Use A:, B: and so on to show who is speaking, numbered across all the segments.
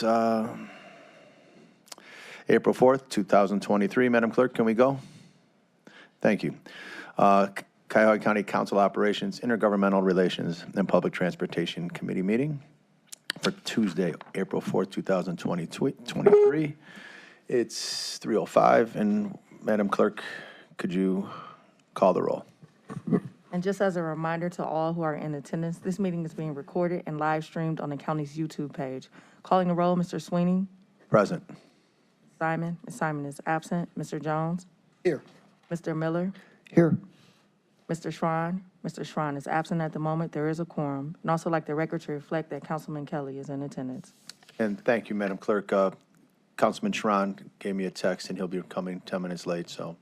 A: minutes. April 4th, 2023. Madam Clerk, can we go? Thank you. Cuyahoga County Council Operations, Intergovernmental Relations, and Public Transportation Committee meeting for Tuesday, April 4th, 2023. It's 3:05, and Madam Clerk, could you call the roll?
B: And just as a reminder to all who are in attendance, this meeting is being recorded and live streamed on the county's YouTube page. Calling the roll, Mr. Sweeney.
A: Present.
B: Simon. Ms. Simon is absent. Mr. Jones.
C: Here.
B: Mr. Miller.
C: Here.
B: Mr. Schrein. Mr. Schrein is absent at the moment. There is a quorum. And also like the record to reflect that Councilman Kelly is in attendance.
A: And thank you, Madam Clerk. Councilman Schran gave me a text, and he'll be coming 10 minutes late, so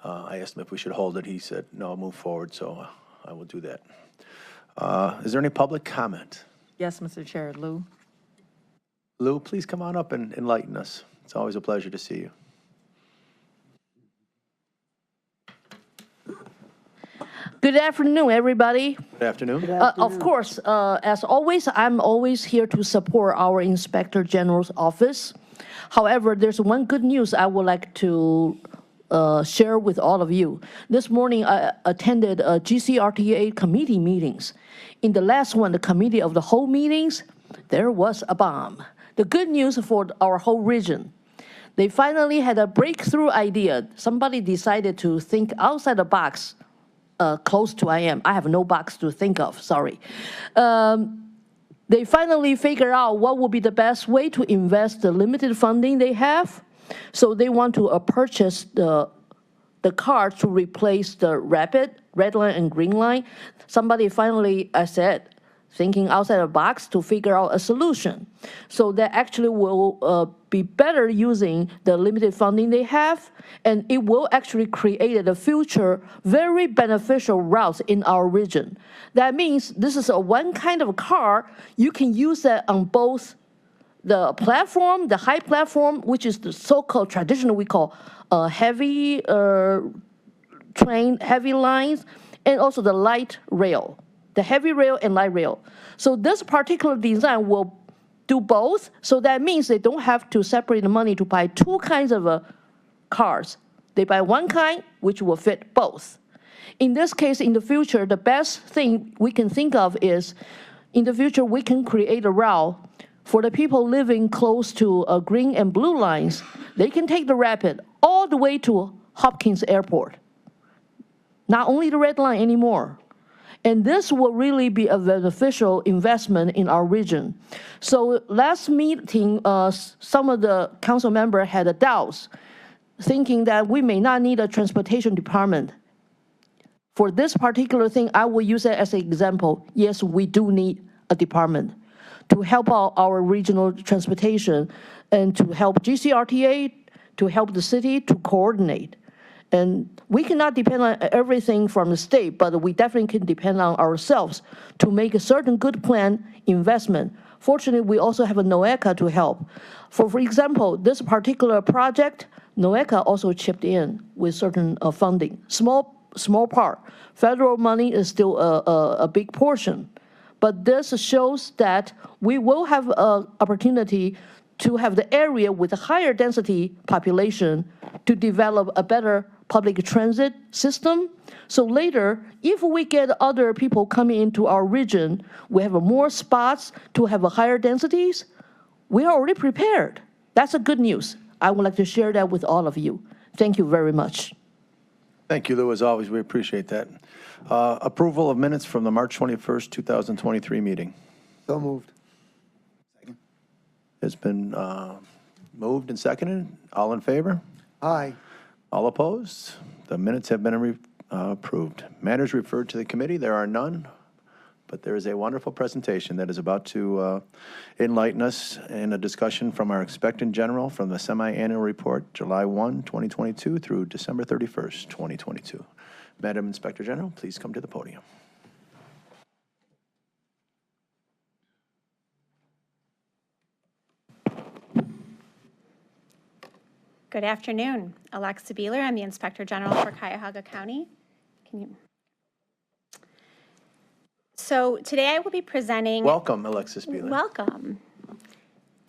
A: I asked him if we should hold it. He said, no, move forward, so I will do that. Is there any public comment?
B: Yes, Mr. Chair. Lou.
A: Lou, please come on up and enlighten us. It's always a pleasure to see you.
D: Good afternoon, everybody.
A: Good afternoon.
D: Of course, as always, I'm always here to support our Inspector General's office. However, there's one good news I would like to share with all of you. This morning, I attended GCRTA committee meetings. In the last one, the committee of the whole meetings, there was a bomb. The good news for our whole region, they finally had a breakthrough idea. Somebody decided to think outside the box. Close to I am. I have no box to think of, sorry. They finally figure out what would be the best way to invest the limited funding they have. So they want to purchase the car to replace the rapid, red line and green line. Somebody finally, I said, thinking outside the box to figure out a solution. So that actually will be better using the limited funding they have, and it will actually create a future very beneficial routes in our region. That means this is one kind of car, you can use that on both the platform, the high platform, which is the so-called traditional we call heavy train, heavy lines, and also the light rail. The heavy rail and light rail. So this particular design will do both. So that means they don't have to separate the money to buy two kinds of cars. They buy one kind, which will fit both. In this case, in the future, the best thing we can think of is, in the future, we can create a route for the people living close to green and blue lines. They can take the rapid all the way to Hopkins Airport. Not only the red line anymore. And this will really be a beneficial investment in our region. So last meeting, some of the council members had doubts, thinking that we may not need a transportation department. For this particular thing, I will use it as an example. Yes, we do need a department to help out our regional transportation and to help GCRTA, to help the city to coordinate. And we cannot depend on everything from the state, but we definitely can depend on ourselves to make a certain good plan investment. Fortunately, we also have a NOECA to help. For example, this particular project, NOECA also chipped in with certain funding. Small part. Federal money is still a big portion. But this shows that we will have an opportunity to have the area with a higher density population to develop a better public transit system. So later, if we get other people coming into our region, we have more spots to have a higher densities, we are already prepared. That's a good news. I would like to share that with all of you. Thank you very much.
A: Thank you, Lou. As always, we appreciate that. Approval of minutes from the March 21st, 2023 meeting.
C: So moved.
A: It's been moved and seconded. All in favor?
C: Aye.
A: All opposed? The minutes have been approved. Matters referred to the committee, there are none, but there is a wonderful presentation that is about to enlighten us in a discussion from our Inspector General from the semi-annual report, July 1, 2022 through December 31st, 2022. Madam Inspector General, please come to the podium.
E: Good afternoon. Alexa Beeler. I'm the Inspector General for Cuyahoga County. So today I will be presenting...
A: Welcome, Alexis Beeler.
E: Welcome.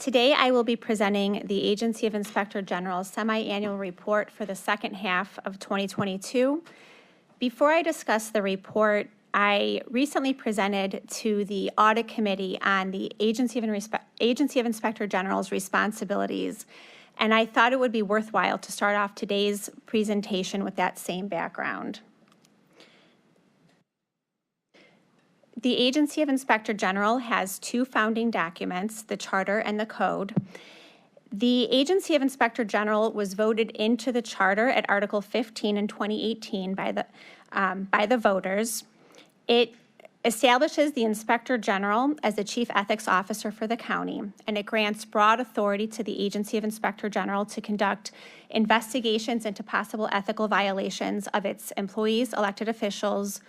E: Today, I will be presenting the Agency of Inspector General's semi-annual report for the second half of 2022. Before I discuss the report, I recently presented to the Audit Committee on the Agency of Inspector General's responsibilities, and I thought it would be worthwhile to start off today's presentation with that same background. The Agency of Inspector General has two founding documents, the Charter and the Code. The Agency of Inspector General was voted into the Charter at Article 15 in 2018 by the voters. It establishes the Inspector General as the Chief Ethics Officer for the county, and it grants broad authority to the Agency of Inspector General to conduct investigations into possible ethical violations of its employees, elected officials,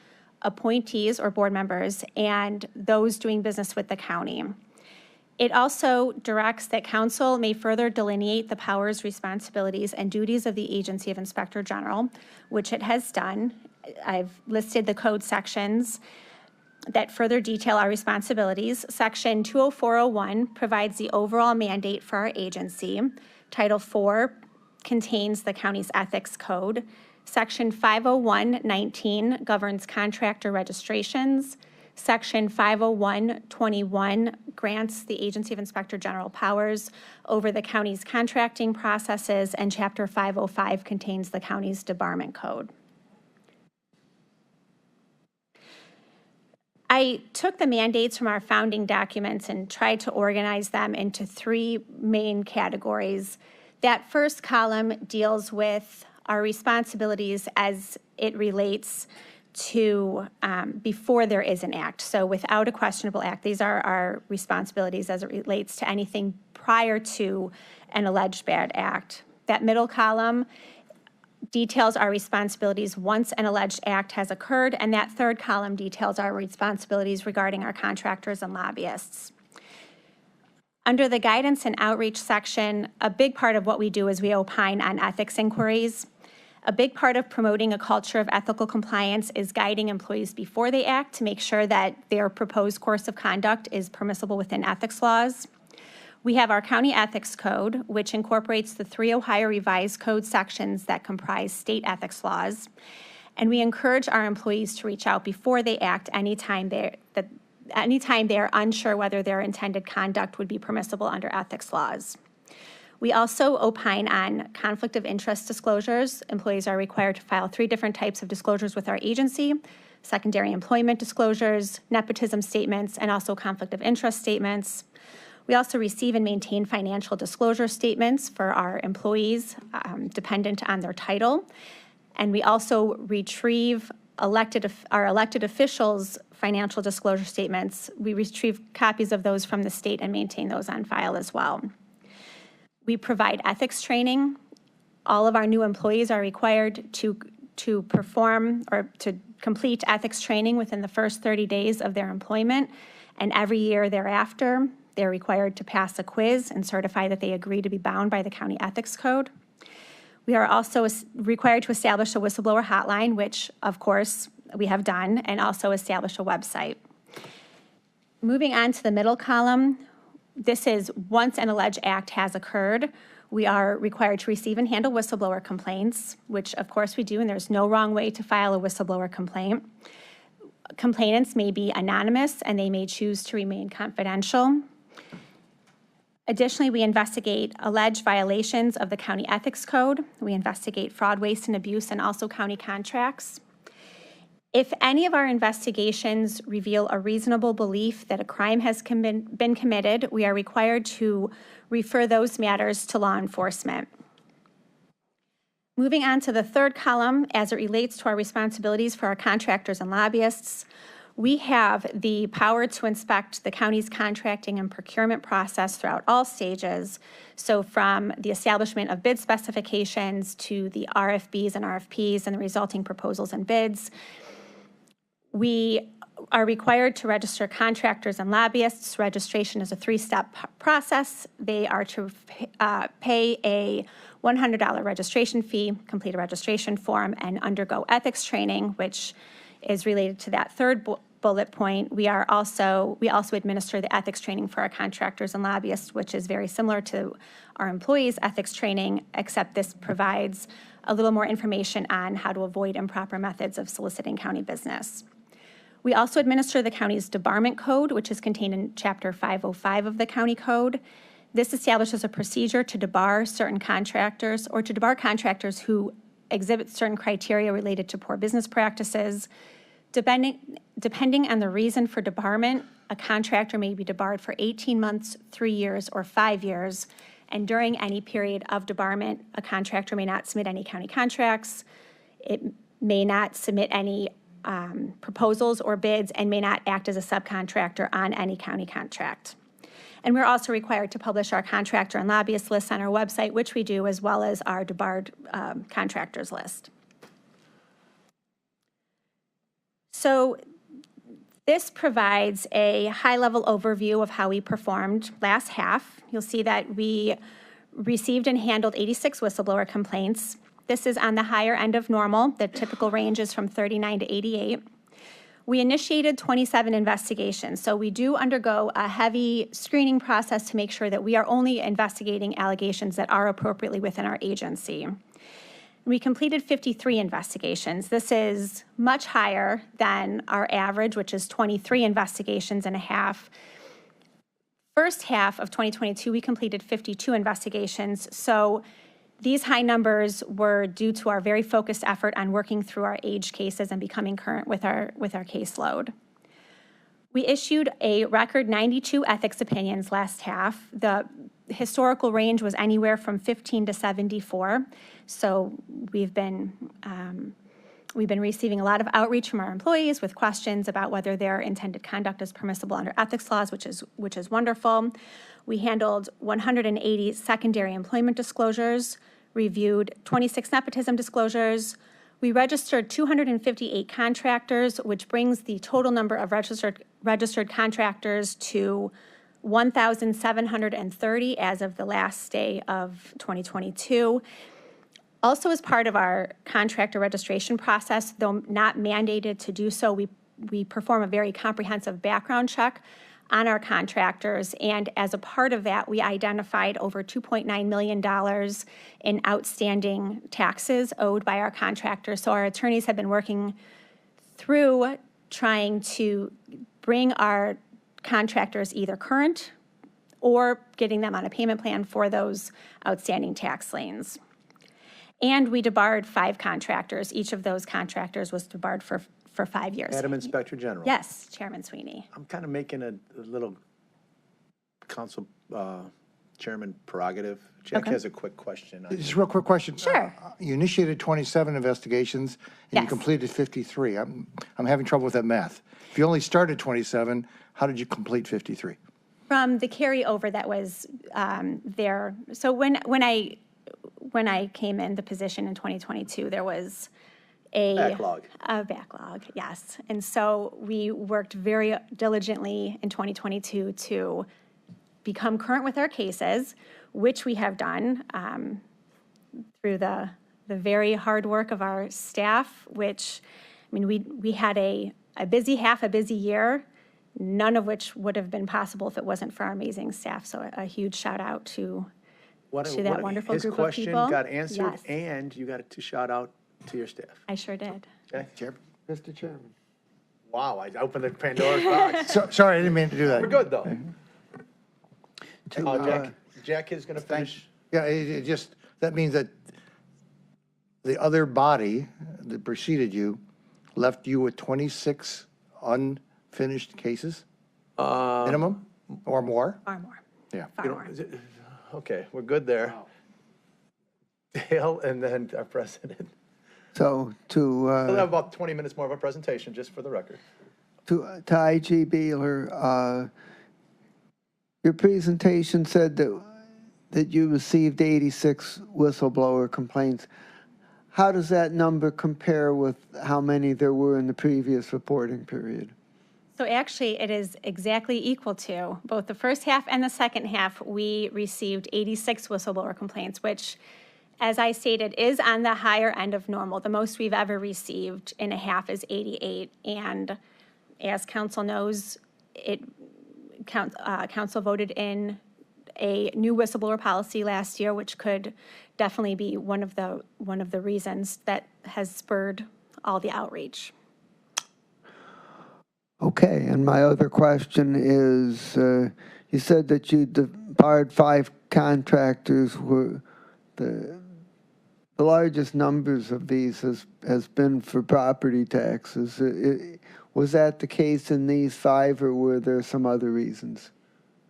E: appointees or board members, and those doing business with the county. It also directs that council may further delineate the powers, responsibilities, and duties of the Agency of Inspector General, which it has done. I've listed the code sections that further detail our responsibilities. Section 20401 provides the overall mandate for our agency. Title 4 contains the county's ethics code. Section 501.19 governs contractor registrations. Section 501.21 grants the Agency of Inspector General powers over the county's contracting processes, and Chapter 505 contains the county's debarment code. I took the mandates from our founding documents and tried to organize them into three main categories. That first column deals with our responsibilities as it relates to before there is an act. So without a questionable act, these are our responsibilities as it relates to anything prior to an alleged bad act. That middle column details our responsibilities once an alleged act has occurred, and that third column details our responsibilities regarding our contractors and lobbyists. Under the guidance and outreach section, a big part of what we do is we opine on ethics inquiries. A big part of promoting a culture of ethical compliance is guiding employees before they act to make sure that their proposed course of conduct is permissible within ethics laws. We have our county ethics code, which incorporates the 3 Ohio revised code sections that comprise state ethics laws. And we encourage our employees to reach out before they act anytime they are unsure whether their intended conduct would be permissible under ethics laws. We also opine on conflict of interest disclosures. Employees are required to file 3 different types of disclosures with our agency: secondary employment disclosures, nepotism statements, and also conflict of interest statements. We also receive and maintain financial disclosure statements for our employees dependent on their title. And we also retrieve our elected officials' financial disclosure statements. We retrieve copies of those from the state and maintain those on file as well. We provide ethics training. All of our new employees are required to perform or to complete ethics training within the first 30 days of their employment, and every year thereafter, they're required to pass a quiz and certify that they agree to be bound by the county ethics code. We are also required to establish a whistleblower hotline, which, of course, we have done, and also establish a website. Moving on to the middle column, this is once an alleged act has occurred, we are required to receive and handle whistleblower complaints, which of course we do, and there's no wrong way to file a whistleblower complaint. Complainants may be anonymous and they may choose to remain confidential. Additionally, we investigate alleged violations of the county ethics code. We investigate fraud, waste, and abuse, and also county contracts. If any of our investigations reveal a reasonable belief that a crime has been committed, we are required to refer those matters to law enforcement. Moving on to the third column, as it relates to our responsibilities for our contractors and lobbyists, we have the power to inspect the county's contracting and procurement process throughout all stages. So from the establishment of bid specifications to the RFBs and RFPs and the resulting proposals and bids. We are required to register contractors and lobbyists. Registration is a 3-step process. They are to pay a $100 registration fee, complete a registration form, and undergo ethics training, which is related to that third bullet point, we also administer the ethics training for our contractors and lobbyists, which is very similar to our employees' ethics training, except this provides a little more information on how to avoid improper methods of soliciting county business. We also administer the county's debarment code, which is contained in Chapter 505 of the county code. This establishes a procedure to debar certain contractors or to debar contractors who exhibit certain criteria related to poor business practices. Depending on the reason for debarment, a contractor may be debarred for 18 months, 3 years, or 5 years. And during any period of debarment, a contractor may not submit any county contracts. It may not submit any proposals or bids and may not act as a subcontractor on any county contract. And we're also required to publish our contractor and lobbyist lists on our website, which we do, as well as our debarred contractors list. So this provides a high-level overview of how we performed last half. You'll see that we received and handled 86 whistleblower complaints. This is on the higher end of normal. The typical range is from 39 to 88. We initiated 27 investigations, so we do undergo a heavy screening process to make sure that we are only investigating allegations that are appropriately within our agency. We completed 53 investigations. This is much higher than our average, which is 23 investigations and a half. First half of 2022, we completed 52 investigations, so these high numbers were due to our very focused effort on working through our age cases and becoming current with our caseload. We issued a record 92 ethics opinions last half. The historical range was anywhere from 15 to 74. So we've been receiving a lot of outreach from our employees with questions about whether their intended conduct is permissible under ethics laws, which is wonderful. We handled 180 secondary employment disclosures, reviewed 26 nepotism disclosures. We registered 258 contractors, which brings the total number of registered contractors to 1,730 as of the last day of 2022. Also, as part of our contractor registration process, though not mandated to do so, we perform a very comprehensive background check on our contractors, and as a part of that, we identified over $2.9 million in outstanding taxes owed by our contractors. So our attorneys have been working through trying to bring our contractors either current or getting them on a payment plan for those outstanding tax liens. And we debarred 5 contractors. Each of those contractors was debarred for 5 years.
A: Madam Inspector General.
E: Yes, Chairman Sweeney.
A: I'm kind of making a little council chairman prerogative. Jack has a quick question.
C: Just a real quick question.
E: Sure.
C: You initiated 27 investigations and
E: Yes.
C: you completed 53. I'm having trouble with that math. If you only started 27, how did you complete 53?
E: From the carryover that was there. So when I came in the position in 2022, there was a backlog, yes. And so we worked very diligently in 2022 to become current with our cases, which we have done through the very hard work of our staff, which, I mean, we had a busy year, none of which would have been possible if it wasn't for our amazing staff. So a huge shout out to that wonderful group of people.
A: His question got answered,
E: Yes.
A: and you got to shout out to your staff.
E: I sure did.
A: Okay?
C: Mr. Chairman.
A: Wow, I opened the Pandora's box.
C: Sorry, I didn't mean to do that.
A: We're good, though. Jack is going to finish.
C: Yeah, it just, that means that the other body that preceded you left you with 26 unfinished cases? Minimum or more?
E: Far more.
C: Yeah.
E: Far more.
A: Okay, we're good there. Dale, and then our president.
F: So
A: We'll have about 20 minutes more of a presentation, just for the record.
F: to IG Beeler, your presentation said that you received 86 whistleblower complaints. How does that number compare with how many there were in the previous reporting period?
E: So actually, it is exactly equal to both the first half and the second half. We received 86 whistleblower complaints, which, as I stated, is on the higher end of normal. The most we've ever received in a half is 88. And As council knows, council voted in a new whistleblower policy last year, which could definitely be one of the reasons that has spurred all the outreach.
F: Okay, and my other question is, you said that you barred 5 contractors. Were the largest numbers of these has been for property taxes. Was that the case in these 5, or were there some other reasons?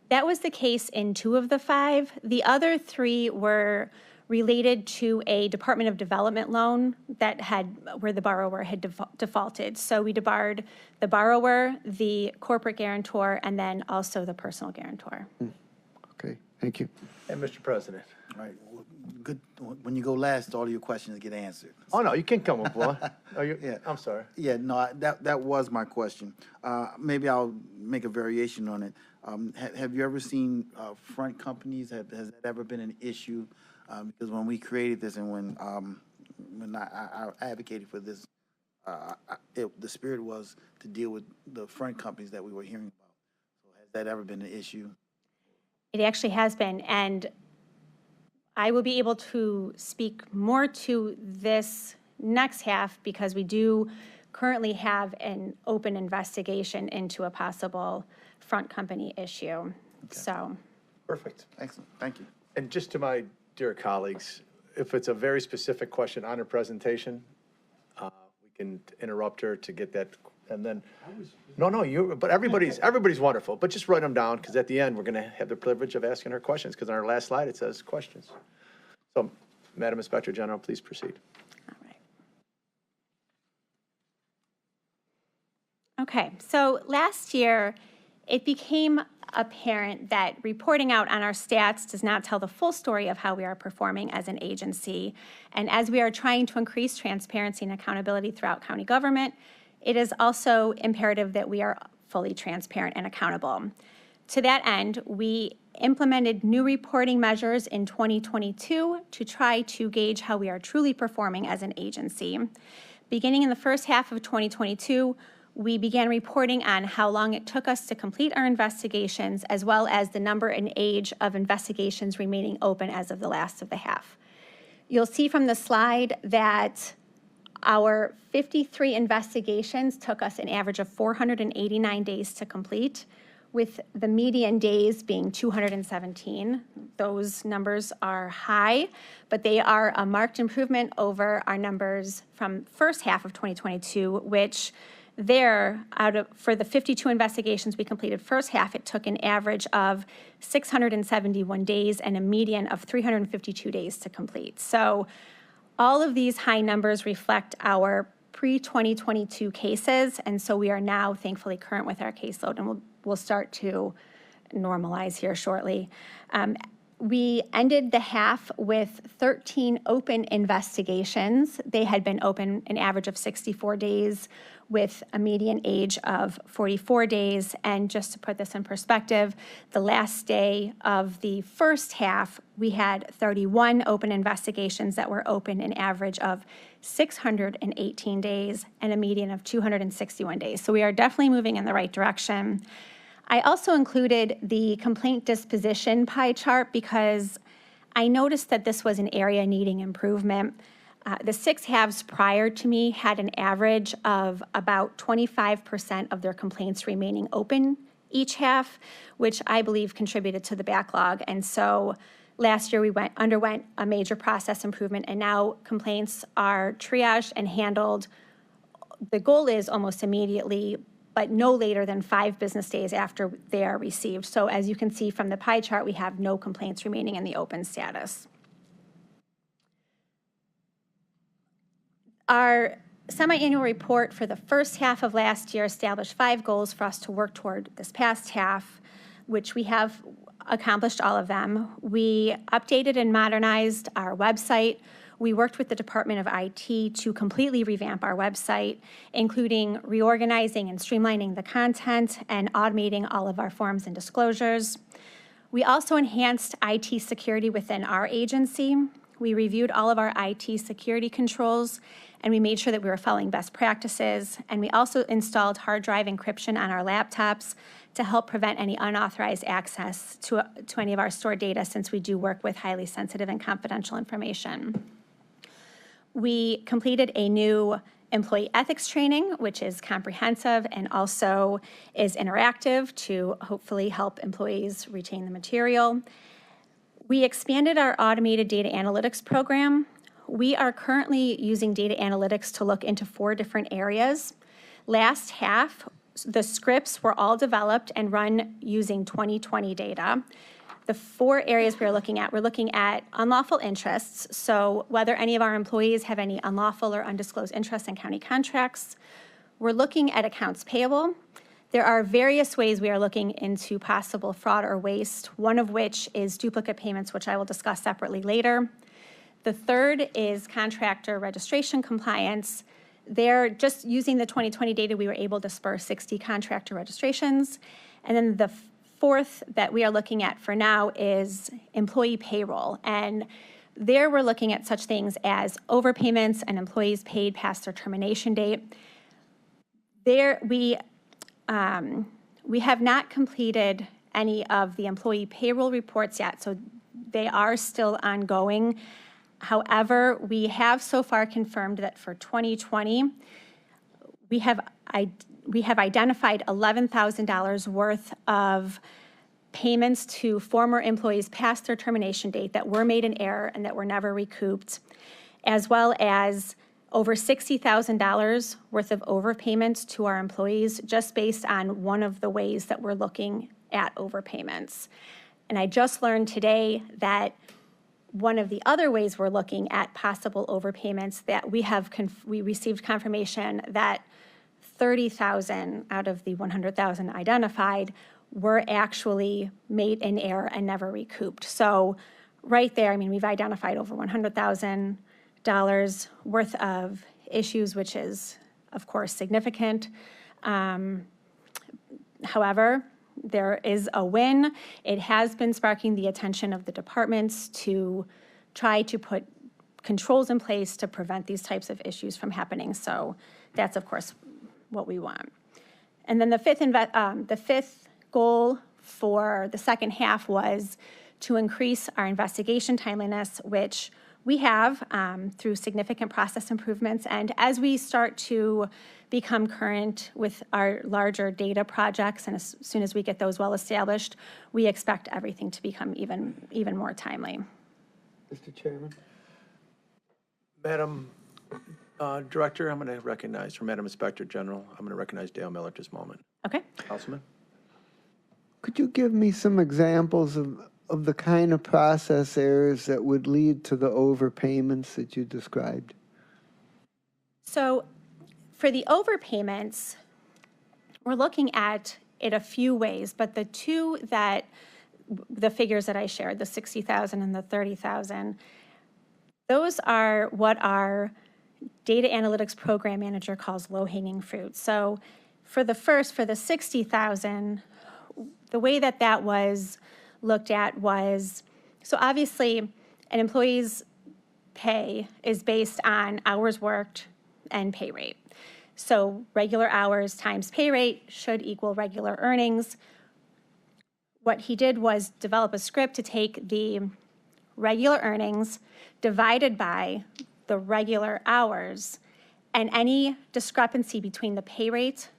E: That was the case in 2 of the 5. The other 3 were related to a Department of Development loan where the borrower had defaulted. So we debarred the borrower, the corporate guarantor, and then also the personal guarantor.
F: Okay, thank you.
A: And Mr. President.
G: All right, well, good, when you go last, all of your questions get answered.
A: Oh, no, you can come up, boy. Oh,
G: Yeah.
A: I'm sorry.
G: Yeah, no, that was my question. Maybe I'll make a variation on it. Have you ever seen front companies? Has that ever been an issue? Because when we created this and when I advocated for this, the spirit was to deal with the front companies that we were hearing about. So has that ever been an issue?
E: It actually has been, and I will be able to speak more to this next half because we do currently have an open investigation into a possible front company issue. Okay. So.
A: Perfect.
G: Excellent, thank you.
A: And just to my dear colleagues, if it's a very specific question on her presentation, we can interrupt her to get that, and then, but everybody's wonderful, but just write them down, because at the end, we're gonna have the privilege of asking her questions, because on our last slide, it says questions. So, Madam Inspector General, please proceed.
E: All right. Okay, so last year, it became apparent that reporting out on our stats does not tell the full story of how we are performing as an agency. And as we are trying to increase transparency and accountability throughout county government, it is also imperative that we are fully transparent and accountable. To that end, we implemented new reporting measures in 2022 to try to gauge how we are truly performing as an agency. Beginning in the first half of 2022, we began reporting on how long it took us to complete our investigations, as well as the number and age of investigations remaining open as of the last of the half. You'll see from the slide that our 53 investigations took us an average of 489 days to complete, with the median days being 217. Those numbers are high, but they are a marked improvement over our numbers from first half of 2022, which for the 52 investigations we completed first half, it took an average of 671 days and a median of 352 days to complete. So all of these high numbers reflect our pre-2022 cases, and so we are now thankfully current with our caseload, and we'll start to normalize here shortly. We ended the half with 13 open investigations. They had been open an average of 64 days with a median age of 44 days. And just to put this in perspective, the last day of the first half, we had 31 open investigations that were open an average of 618 days and a median of 261 days. So we are definitely moving in the right direction. I also included the complaint disposition pie chart because I noticed that this was an area needing improvement. The 6 halves prior to me had an average of about 25% of their complaints remaining open each half, which I believe contributed to the backlog. And so last year we underwent a major process improvement, and now complaints are triaged and handled. The goal is almost immediately, but no later than 5 business days after they are received. So as you can see from the pie chart, we have no complaints remaining in the open status. Our semi-annual report for the first half of last year established 5 goals for us to work toward this past half, which we have accomplished all of them. We updated and modernized our website. We worked with the Department of IT to completely revamp our website, including reorganizing and streamlining the content and automating all of our forms and disclosures. We also enhanced IT security within our agency. We reviewed all of our IT security controls, and we made sure that we were following best practices. And we also installed hard drive encryption on our laptops to help prevent any unauthorized access to any of our stored data, since we do work with highly sensitive and confidential information. We completed a new employee ethics training, which is comprehensive and also is interactive to hopefully help employees retain the material. We expanded our automated data analytics program. We are currently using data analytics to look into 4 different areas. Last half, the scripts were all developed and run using 2020 data. The 4 areas we're looking at unlawful interests, so whether any of our employees have any unlawful or undisclosed interests in county contracts. We're looking at accounts payable. There are various ways we are looking into possible fraud or waste, one of which is duplicate payments, which I will discuss separately later. The third is contractor registration compliance. They're just using the 2020 data, we were able to spur 60 contractor registrations. And then the fourth that we are looking at for now is employee payroll. And there we're looking at such things as overpayments and employees paid past their termination date. There we have not completed any of the employee payroll reports yet, so they are still ongoing. However, we have so far confirmed that for 2020, we have identified $11,000 worth of payments to former employees past their termination date that were made in error and that were never recouped, as well as over $60,000 worth of overpayments to our employees just based on one of the ways that we're looking at overpayments. And I just learned today that one of the other ways we're looking at possible overpayments that we received confirmation that 30,000 out of the 100,000 identified were actually made in error and never recouped. So right there, I mean, we've identified over $100,000 worth of issues, which is, of course, significant. However, there is a win. It has been sparking the attention of the departments to try to put controls in place to prevent these types of issues from happening. So that's, of course, what we want. And then the fifth goal for the second half was to increase our investigation timeliness, which we have through significant process improvements. And as we start to become current with our larger data projects, and as soon as we get those well established, we expect everything to become even more timely.
F: Mr. Chairman?
A: Madam Director, I'm going to recognize, or Madam Inspector General, I'm going to recognize Dale Miller at this moment.
E: Okay.
A: Councilman?
F: Could you give me some examples of the kind of process errors that would lead to the overpayments that you described?
E: So for the overpayments, we're looking at it a few ways, but the figures that I shared, the 60,000 and the 30,000, those are what our data analytics program manager calls low-hanging fruit. So for the 60,000, the way that was looked at was, so obviously an employee's pay is based on hours worked and pay rate. So regular hours times pay rate should equal regular earnings. What he did was develop a script to take the regular earnings divided by the regular hours, and any discrepancy between the pay rate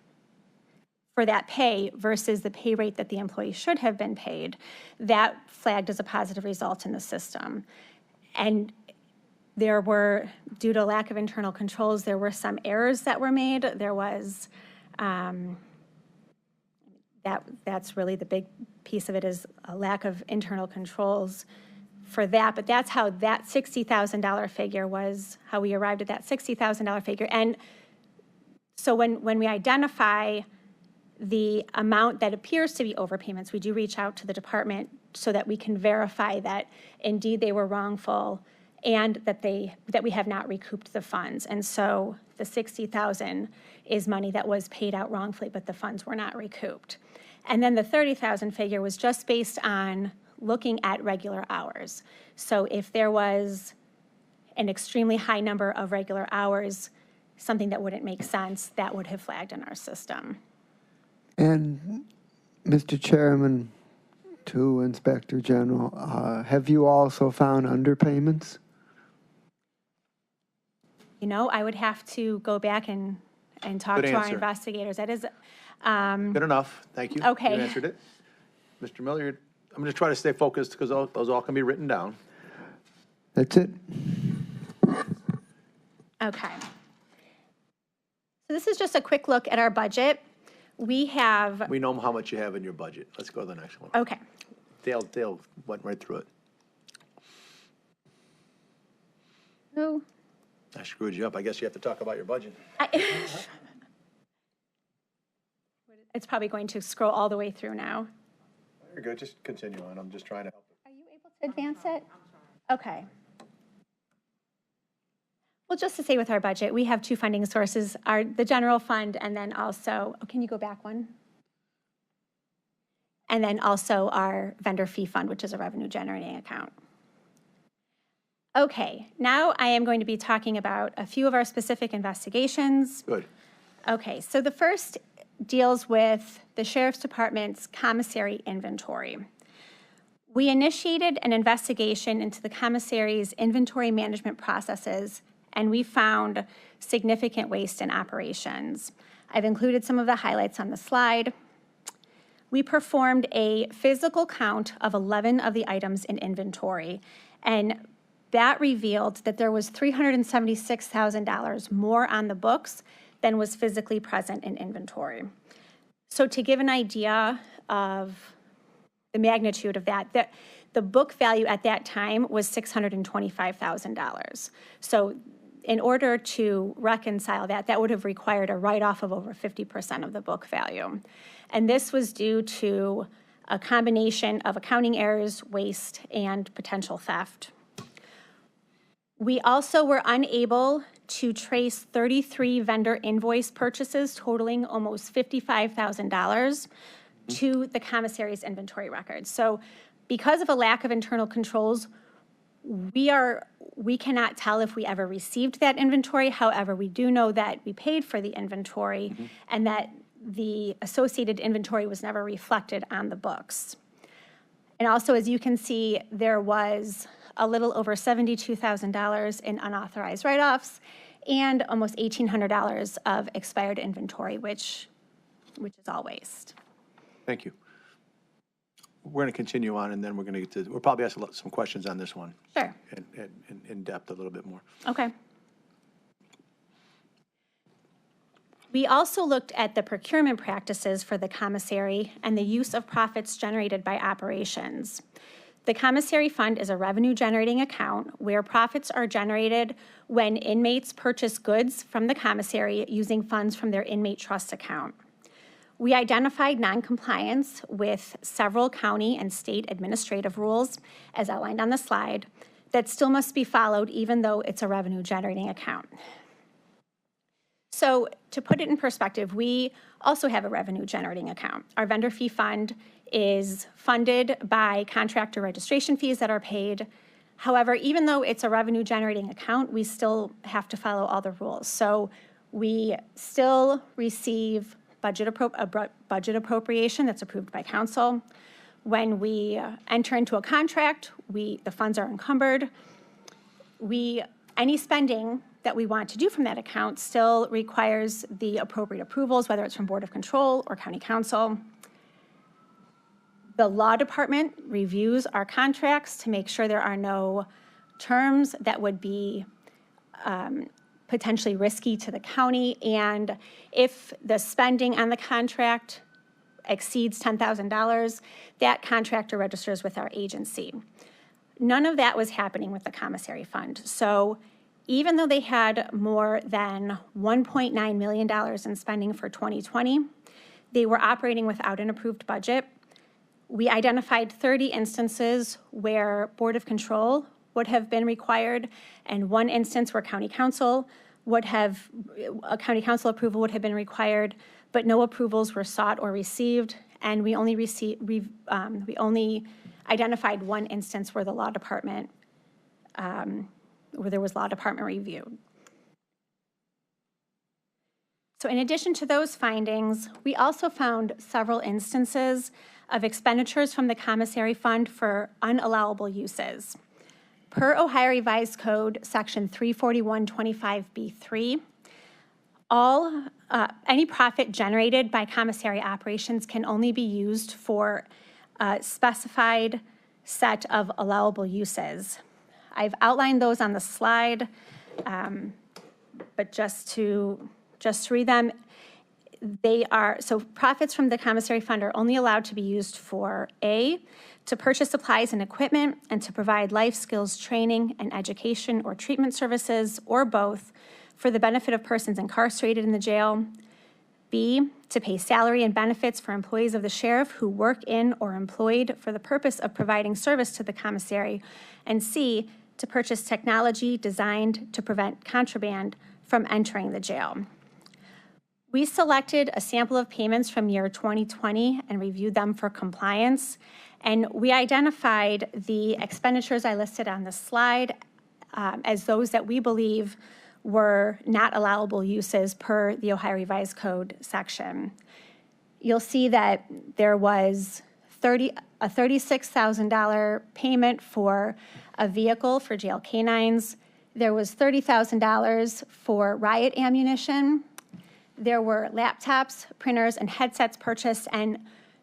E: for that pay versus the pay rate that the employee should have been paid, that flagged as a positive result in the system. And there were, due to lack of internal controls, there were some errors that were made. There was, that's really the big piece of it, is a lack of internal controls for that. But that's how that $60,000 figure was, how we arrived at that $60,000 figure. And so when we identify the amount that appears to be overpayments, we do reach out to the department so that we can verify that indeed they were wrongful and that we have not recouped the funds. And so the $60,000 is money that was paid out wrongfully, but the funds were not recouped. And then the $30,000 figure was just based on looking at regular hours. So if there was an extremely high number of regular hours, something that wouldn't make sense, that would have flagged in our system.
F: And Mr. Chairman, to Inspector General, have you also found underpayments?
E: You know, I would have to go back and talk
A: Good
E: to our
A: answer.
E: investigators. That is,
A: Good enough, thank you.
E: Okay.
A: You answered it. Mr. Miller, I'm going to try to stay focused because those all can be written down.
F: That's it.
E: okay. So this is just a quick look at our budget. We have,
A: We know how much you have in your budget. Let's go to the next one.
E: okay.
A: Dale went right through it.
E: So,
A: I screwed you up. I guess you have to talk about your budget.
E: it's probably going to scroll all the way through now.
A: You're good, just continue on. I'm just trying to help.
E: Are you able to advance it? Okay. Well, just to say with our budget, we have two funding sources, the general fund and then also, oh, can you go back one? And then also our vendor fee fund, which is a revenue generating account. Okay, now I am going to be talking about a few of our specific investigations.
A: Good.
E: Okay, so the first deals with the Sheriff's Department's commissary inventory. We initiated an investigation into the commissary's inventory management processes, and we found significant waste in operations. I've included some of the highlights on the slide. We performed a physical count of 11 of the items in inventory, and that revealed that there was $376,000 more on the books than was physically present in inventory. So to give an idea of the magnitude of that, the book value at that time was $625,000. So in order to reconcile that, that would have required a write-off of over 50% of the book value. And this was due to a combination of accounting errors, waste, and potential theft. We also were unable to trace 33 vendor invoice purchases totaling almost $55,000 to the commissary's inventory records. So because of a lack of internal controls, we cannot tell if we ever received that inventory. However, we do know that we paid for the inventory and that the associated inventory was never reflected on the books. And also, as you can see, there was a little over $72,000 in unauthorized write-offs and almost $1,800 of expired inventory, which is all waste.
A: Thank you. We're going to continue on, and then we're going to get to, we'll probably ask some questions on this one.
E: Sure.
A: In depth a little bit more.
E: Okay. We also looked at the procurement practices for the commissary and the use of profits generated by operations. The commissary fund is a revenue-generating account where profits are generated when inmates purchase goods from the commissary using funds from their inmate trust account. We identified noncompliance with several county and state administrative rules, as outlined on the slide, that still must be followed even though it's a revenue-generating account. So to put it in perspective, we also have a revenue-generating account. Our vendor fee fund is funded by contractor registration fees that are paid. However, even though it's a revenue-generating account, we still have to follow all the rules. So we still receive budget appropriation that's approved by council. When we enter into a contract, the funds are encumbered. Any spending that we want to do from that account still requires the appropriate approvals, whether it's from Board of Control or County Council. The law department reviews our contracts to make sure there are no terms that would be potentially risky to the county. And if the spending on the contract exceeds $10,000, that contractor registers with our agency. None of that was happening with the commissary fund. So even though they had more than $1.9 million in spending for 2020, they were operating without an approved budget. We identified 30 instances where Board of Control would have been required, and one instance where County Council approval would have been required, but no approvals were sought or received, and we only identified one instance where the law department where there was law department review. So in addition to those findings, we also found several instances of expenditures from the commissary fund for unallowable uses. Per Ohio Revised Code, Section 34125B3, any profit generated by commissary operations can only be used for a specified set of allowable uses. I've outlined those on the slide, but just to read them, so profits from the commissary fund are only allowed to be used for A, to purchase supplies and equipment and to provide life skills training and education or treatment services, or both, for the benefit of persons incarcerated in the jail. B, to pay salary and benefits for employees of the sheriff who work in or employed for the purpose of providing service to the commissary. And C, to purchase technology designed to prevent contraband from entering the jail. We selected a sample of payments from year 2020 and reviewed them for compliance. And we identified the expenditures I listed on the slide as those that we believe were not allowable uses per the Ohio Revised Code section. You'll see that there was a $36,000 payment for a vehicle for jail canines. There was $30,000 for riot ammunition. There were laptops, printers, and headsets purchased, and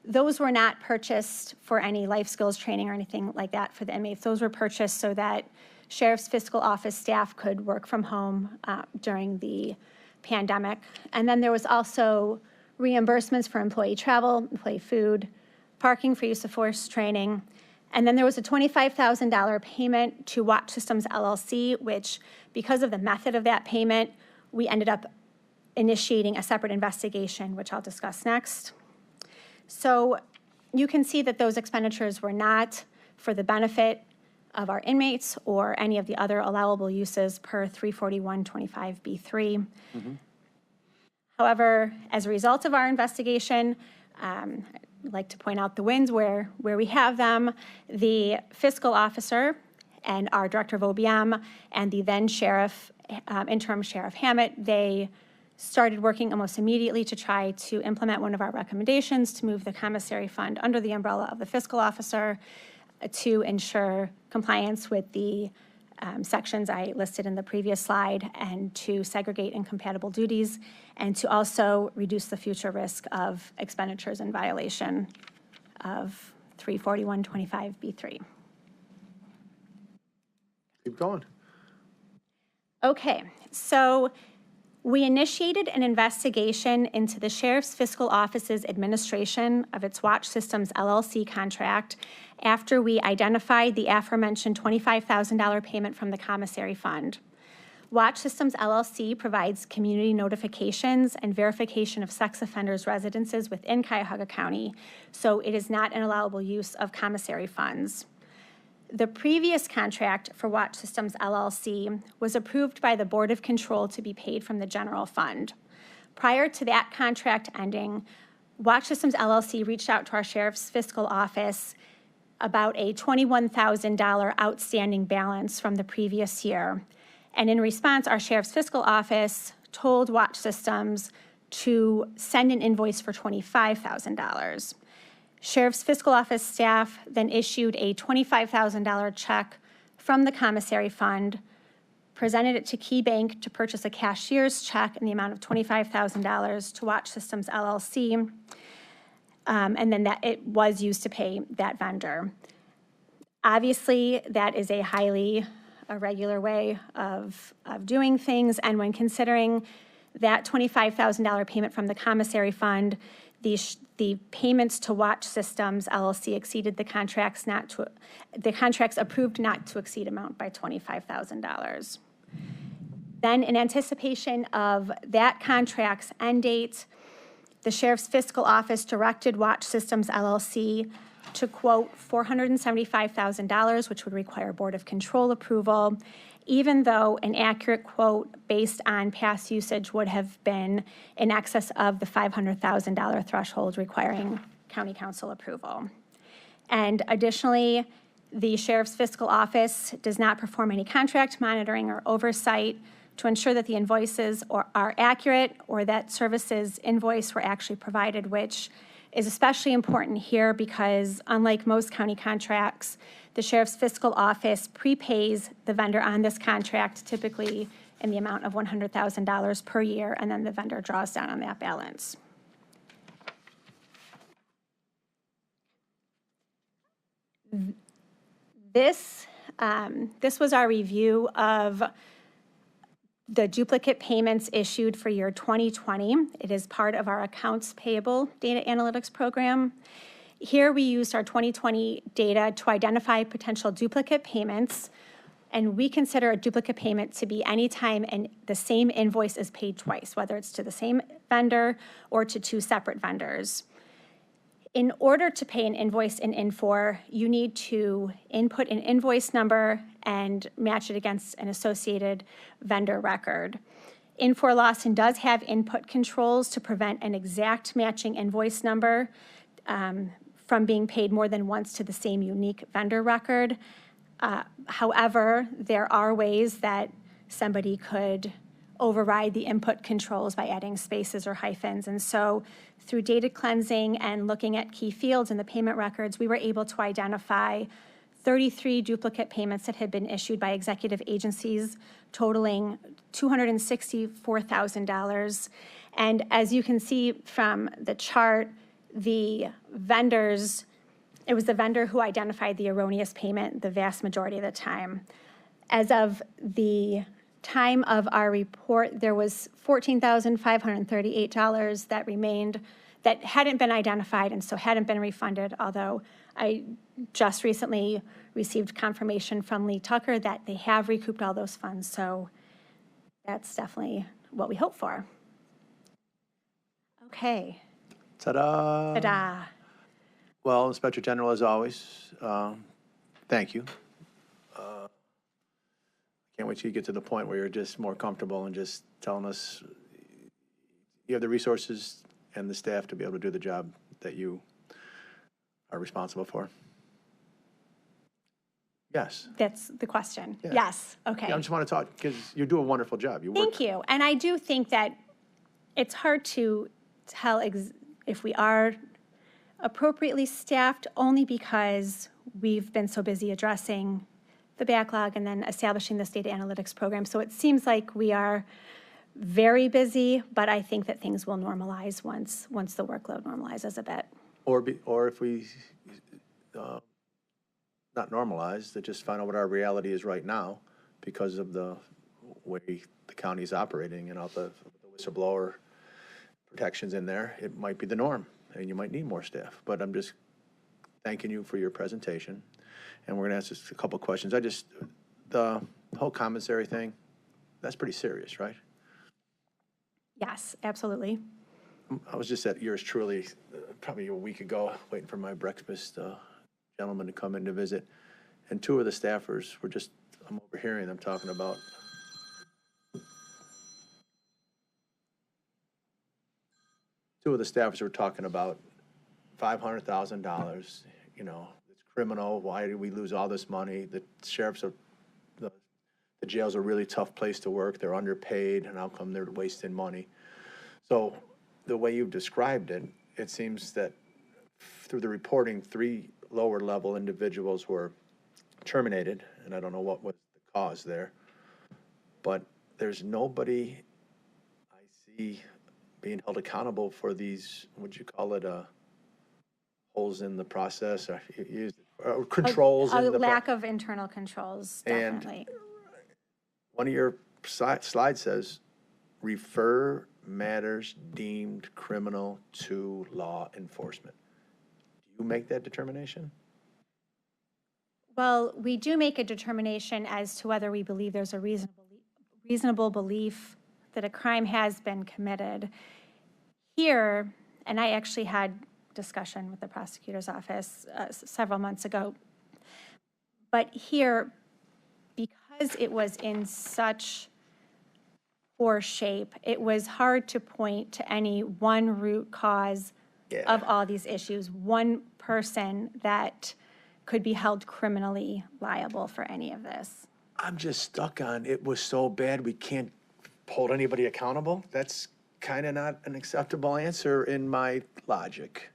E: those were not purchased for any life skills training or anything like that for the inmates. Those were purchased so that Sheriff's Fiscal Office staff could work from home during the pandemic. And then there was also reimbursements for employee travel, employee food, parking for use of force training. And then there was a $25,000 payment to Watch Systems LLC, which, because of the method of that payment, we ended up initiating a separate investigation, which I'll discuss next. So you can see that those expenditures were not for the benefit of our inmates or any of the other allowable uses per 34125B3. However, as a result of our investigation, I'd like to point out the wins where we have them. The fiscal officer and our director of OBM and the then sheriff, interim Sheriff Hammett, they started working almost immediately to try to implement one of our recommendations to move the commissary fund under the umbrella of the fiscal officer to ensure compliance with the sections I listed in the previous slide, and to segregate incompatible duties, and to also reduce the future risk of expenditures in violation of 34125B3.
A: Keep going.
E: Okay, so we initiated an investigation into the Sheriff's Fiscal Office's administration of its Watch Systems LLC contract after we identified the aforementioned $25,000 payment from the commissary fund. Watch Systems LLC provides community notifications and verification of sex offenders' residences within Cuyahoga County, so it is not an allowable use of commissary funds. The previous contract for Watch Systems LLC was approved by the Board of Control to be paid from the general fund. Prior to that contract ending, Watch Systems LLC reached out to our Sheriff's Fiscal Office about a $21,000 outstanding balance from the previous year. And in response, our Sheriff's Fiscal Office told Watch Systems to send an invoice for $25,000. Sheriff's Fiscal Office staff then issued a $25,000 check from the commissary fund, presented it to Key Bank to purchase a cashier's check in the amount of $25,000 to Watch Systems LLC, and then that it was used to pay that vendor. Obviously, that is a highly irregular way of doing things, and when considering that $25,000 payment from the commissary fund, the payments to Watch Systems LLC exceeded the contracts approved not to exceed amount by $25,000. Then, in anticipation of that contract's end date, the Sheriff's Fiscal Office directed Watch Systems LLC to quote $475,000, which would require Board of Control approval, even though an accurate quote based on past usage would have been in excess of the $500,000 threshold requiring County Council approval. And additionally, The Sheriff's Fiscal Office does not perform any contract monitoring or oversight to ensure that the invoices are accurate or that services invoiced were actually provided, which is especially important here because unlike most county contracts, the Sheriff's Fiscal Office prepays the vendor on this contract, typically in the amount of $100,000 per year, and then the vendor draws down on that balance. This was our review of the duplicate payments issued for year 2020. It is part of our accounts payable data analytics program. Here we used our 2020 data to identify potential duplicate payments, and we consider a duplicate payment to be any time the same invoice is paid twice, whether it's to the same vendor or to two separate vendors. In order to pay an invoice in Infor, you need to input an invoice number and match it against an associated vendor record. Infor Lawson does have input controls to prevent an exact matching invoice number from being paid more than once to the same unique vendor record. However, there are ways that somebody could override the input controls by adding spaces or hyphens. And so through data cleansing and looking at key fields in the payment records, we were able to identify 33 duplicate payments that had been issued by executive agencies totaling $264,000. And as you can see from the chart, the vendors, it was the vendor who identified the erroneous payment the vast majority of the time. As of the time of our report, there was $14,538 that remained, that hadn't been identified and so hadn't been refunded, although I just recently received confirmation from Lee Tucker that they have recouped all those funds, so that's definitely what we hope for. Okay.
A: Ta-da.
E: Ta-da.
A: Well, Inspector General, as always, thank you. Can't wait till you get to the point where you're just more comfortable and just telling us you have the resources and the staff to be able to do the job that you are responsible for. Yes.
E: That's the question.
A: Yeah.
E: Yes, okay.
A: Yeah, I just want to talk because you do a wonderful job. You work.
E: Thank you. And I do think that it's hard to tell if we are appropriately staffed only because we've been so busy addressing the backlog and then establishing this data analytics program. So it seems like we are very busy, but I think that things will normalize once the workload normalizes a bit.
A: Or if we not normalize, to just find out what our reality is right now because of the way the county is operating and all the whistleblower protections in there, it might be the norm and you might need more staff. But I'm just thanking you for your presentation. And we're going to ask just a couple of questions. The whole commissary thing, that's pretty serious, right?
E: Yes, absolutely.
A: I was just at yours truly probably a week ago, waiting for my breakfast gentleman to come in to visit. And two of the staffers were just, I'm overhearing them talking about $500,000, you know, it's criminal. Why did we lose all this money? The sheriffs are, the jail's a really tough place to work. They're underpaid, and how come they're wasting money? So the way you've described it, it seems that through the reporting, 3 lower level individuals were terminated, and I don't know what was the cause there, but there's nobody I see being held accountable for these, would you call it, holes in the process, or controls in the
E: lack of internal controls, definitely.
A: And one of your slides says, refer matters deemed criminal to law enforcement. Do you make that determination?
E: Well, we do make a determination as to whether we believe there's a reasonable belief that a crime has been committed. Here, and I actually had discussion with the prosecutor's office several months ago, but here, because it was in such poor shape, it was hard to point to any one root cause of all these issues, one person that could be held criminally liable for any of this.
A: I'm just stuck on, it was so bad, we can't hold anybody accountable. That's kind of not an acceptable answer in my logic.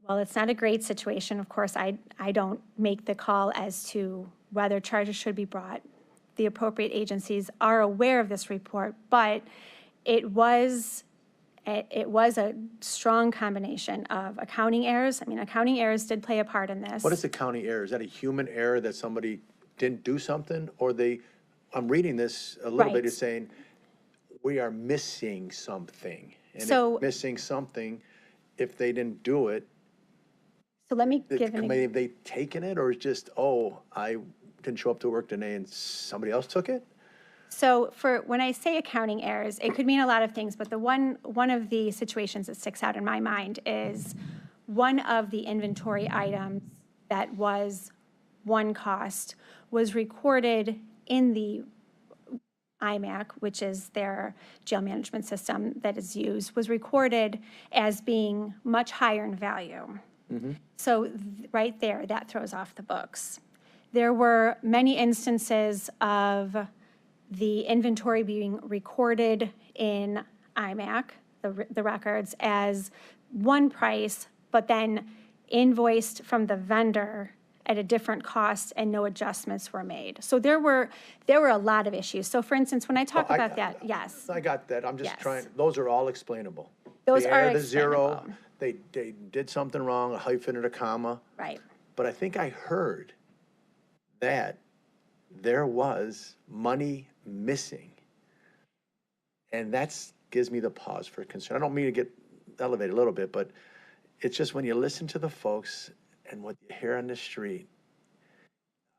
E: Well, it's not a great situation. Of course, I don't make the call as to whether charges should be brought. The appropriate agencies are aware of this report, but it was a strong combination of accounting errors. I mean, accounting errors did play a part in this.
A: What is accounting error? Is that a human error that somebody didn't do something? Or I'm reading this a little bit,
E: Right.
A: it's saying, we are missing something. And
E: So-
A: if missing something, if they didn't do it,
E: So let me give an
A: have they taken it, or it's just, I didn't show up to work today and somebody else took it?
E: So when I say accounting errors, it could mean a lot of things, but one of the situations that sticks out in my mind is one of the inventory items that was one cost was recorded in the IMAC, which is their jail management system that is used, was recorded as being much higher in value. So right there, that throws off the books. There were many instances of the inventory being recorded in IMAC, the records, as one price, but then invoiced from the vendor at a different cost and no adjustments were made. So there were a lot of issues. So for instance, when I talk about that, yes.
A: I got that. I'm just
E: Yes.
A: trying, those are all explainable.
E: Those
A: They
E: are
A: added a zero,
E: explainable.
A: they did something wrong, a hyphen and a comma.
E: Right.
A: But I think I heard that there was money missing. And that gives me the pause for concern. I don't mean to get elevated a little bit, but it's just when you listen to the folks and what you hear on the street,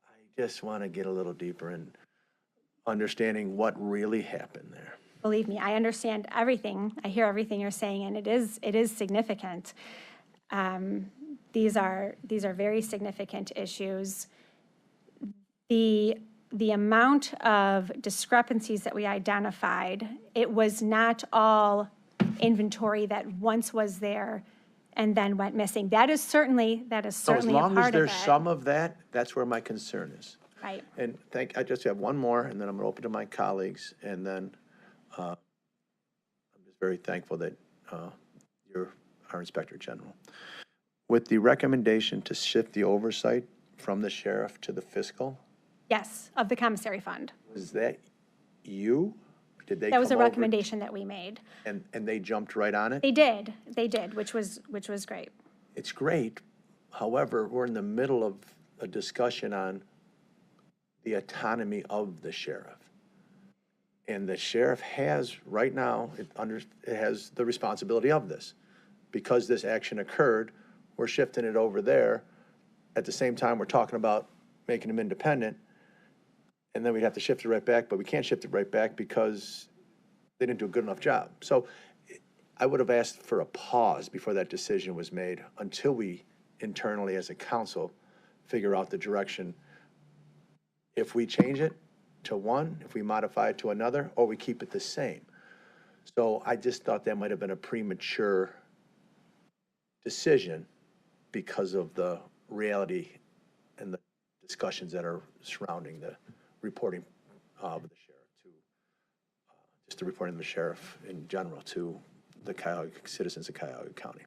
A: I just want to get a little deeper in understanding what really happened there.
E: Believe me, I understand everything. I hear everything you're saying, and it is significant. These are very significant issues. The amount of discrepancies that we identified, it was not all inventory that once was there and then went missing. That is certainly a part of it.
A: So as long as there's some of that, that's where my concern is.
E: Right.
A: And I just have one more, and then I'm going to open to my colleagues, and then I'm just very thankful that you're our Inspector General. With the recommendation to shift the oversight from the sheriff to the fiscal,
E: Yes, of the commissary fund.
A: was that you? Did they
E: That was
A: come
E: a
A: over
E: recommendation that we made.
A: and they jumped right on it?
E: They did, which was great.
A: It's great. However, we're in the middle of a discussion on the autonomy of the sheriff. And the sheriff has, right now, it has the responsibility of this. Because this action occurred, we're shifting it over there. At the same time, we're talking about making them independent. And then we'd have to shift it right back, but we can't shift it right back because they didn't do a good enough job. So I would have asked for a pause before that decision was made until we internally as a council figure out the direction. If we change it to one, if we modify it to another, or we keep it the same. So I just thought that might have been a premature decision because of the reality and the discussions that are surrounding the reporting of the sheriff to, just the reporting of the sheriff in general to the Cuyahoga citizens of Cuyahoga County.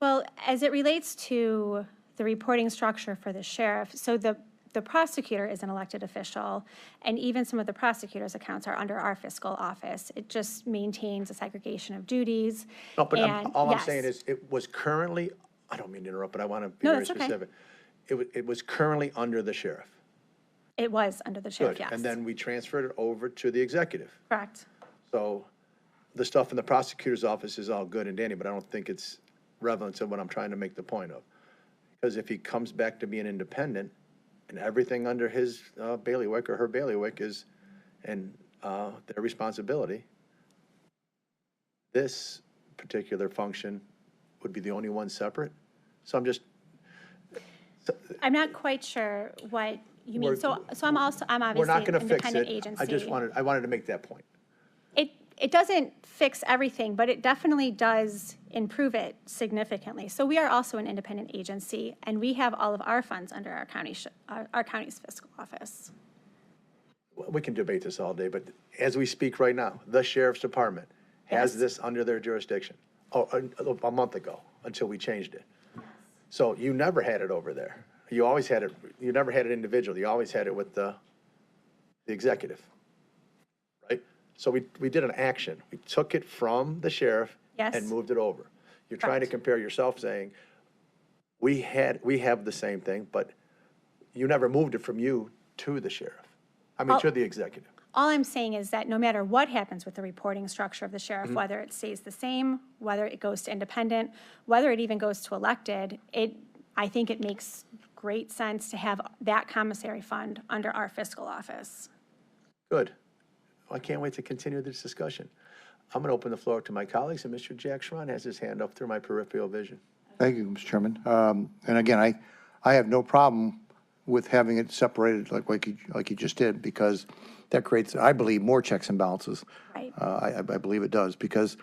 E: Well, as it relates to the reporting structure for the sheriff, so the prosecutor is an elected official, and even some of the prosecutor's accounts are under our fiscal office. It just maintains a segregation of duties.
A: No, but
E: and
A: all I'm
E: yes.
A: saying is it was currently, I don't mean to interrupt, but I want to be
E: No,
A: very
E: that's okay.
A: specific. It was currently under the sheriff.
E: It was under the sheriff,
A: Good.
E: yes.
A: And then we transferred it over to the executive.
E: Correct.
A: So the stuff in the prosecutor's office is all good and dandy, but I don't think it's relevant to what I'm trying to make the point of. Because if he comes back to being independent and everything under his bailiwick or her bailiwick is, and their responsibility, this particular function would be the only one separate. So
E: I'm not quite sure what you mean.
A: We're-
E: So I'm
A: we're
E: obviously
A: not
E: an
A: going to fix
E: independent
A: it.
E: agency.
A: I wanted to make that point.
E: it doesn't fix everything, but it definitely does improve it significantly. So we are also an independent agency, and we have all of our funds under our county's fiscal office.
A: We can debate this all day, but as we speak right now, the sheriff's department has
E: Yes.
A: this under their jurisdiction. Oh, a month ago, until we changed it. So you never had it over there. You always had it, you never had it individually. You always had it with the executive, right? So we did an action. We took it from the sheriff
E: Yes.
A: and moved it over. You're trying to
E: Correct.
A: compare yourself, saying, we have the same thing, but you never moved it from you to the sheriff. I mean, to the executive.
E: All I'm saying is that no matter what happens with the reporting structure of the
A: Mm-hmm.
E: sheriff, whether it stays the same, whether it goes to independent, whether it even goes to elected, I think it makes great sense to have that commissary fund under our fiscal office.
A: Good. I can't wait to continue this discussion. I'm going to open the floor to my colleagues, and Mr. Jack Schron has his hand up through my peripheral vision.
C: Thank you, Mr. Chairman. And again, I have no problem with having it separated like you just did, because that creates, I believe, more checks and balances.
E: Right.
C: I believe it does, because